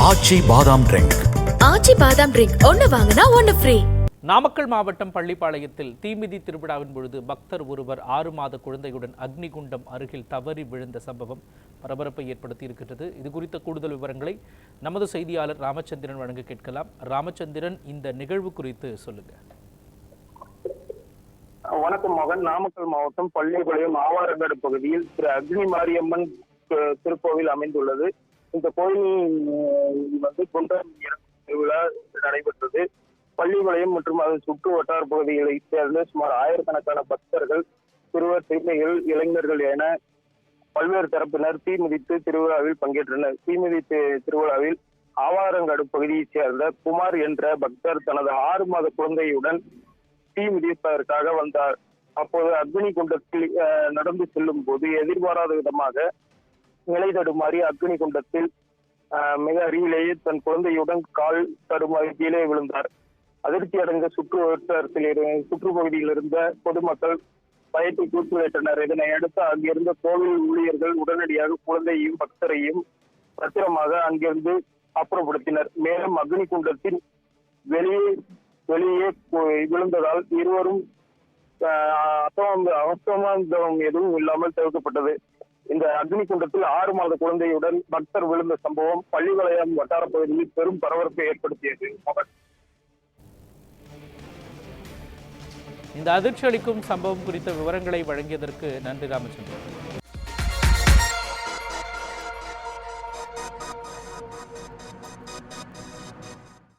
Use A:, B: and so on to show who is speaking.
A: ஆச்சி பாதாம் ட்ரிங்க்.
B: ஆச்சி பாதாம் ட்ரிங்க் ஒன்னு வாங்கினா ஒன்னு ஃப்ரீ.
C: நாமக்கல் மாவட்டம் பள்ளிப்பாளையத்தில் தீமிதி திருவிழாவின் பொழுது பக்தர் ஒருவர் 6 மாத குழந்தையுடன் அக்னிகுண்டம் அருகில் தவறி விழுந்த சம்பவம் பரபரப்பை ஏற்படுத்தி இருக்கிறது. இது குறித்த கூடுதல் விவரங்களை நமது செய்தியாளர் ராமச்சந்திரன் வழங்க கேட்கலாம். ராமச்சந்திரன், இந்த நிகழ்வு குறித்து சொல்லுங்க.
D: வணக்கம் மகன். நாமக்கல் மாவட்டம் பள்ளிப்பாளையம் ஆவாரங்காடு பகுதியில் திரு அக்னி மாரியம்மன் திருக்கோவில் அமைந்துள்ளது. இந்த கோயில் குண்டம் திருவிழா நடைபெற்றது. பள்ளிப்பாளையம் மற்றும் அதன் சுற்று வட்டார பகுதிகளை சேர்ந்த சுமார் ஆயிரக்கணக்கான பக்தர்கள், சிறுவர், சிறுமிகள், இளைஞர்கள் என பல்வேறு தரப்பினர் தீமிதித்து திருவிழாவில் பங்கேற்றனர். தீமிதித்து திருவிழாவில் ஆவாரங்காடு பகுதியைச் சேர்ந்த குமார் என்ற பக்தர் தனது 6 மாத குழந்தையுடன் தீ மிதிப்பதற்காக வந்தார். அப்போது அக்னி குண்டத்தில் நடந்து செல்லும் போது எதிர்பாராத விதமாக நிலை தடுமாறி அக்னி குண்டத்தில் மிக அருகிலேயே தன் குழந்தையுடன் கால் தடுமாறி கீழே விழுந்தார். அதிர்ச்சி அடைந்த சுற்றுப்பகுதியில் இருந்த பொதுமக்கள் பயத்தை கூட்டுவிட்டனர். இதனை அடுத்து அங்கிருந்த கோவில் ஊழியர்கள் உடனடியாக குழந்தையையும் பக்தரையும் பத்திரமாக அங்கிருந்து அப்புறப்படுத்தினர். மேலும் அக்னி குண்டத்தின் வெளியே விழுந்ததால் இருவரும் அவசரம் எதுவும் இல்லாமல் தவிர்க்கப்பட்டது. இந்த அக்னி குண்டத்தில் 6 மாத குழந்தையுடன் பக்தர் விழுந்த சம்பவம் பள்ளிப்பாளையம் வட்டார பகுதியில் பெரும் பரபரப்பை ஏற்படுத்தியது.
C: இந்த அதிர்ச்சி அளிக்கும் சம்பவம் குறித்த விவரங்களை வழங்கியதற்கு நன்றி ராமச்சந்திரன்.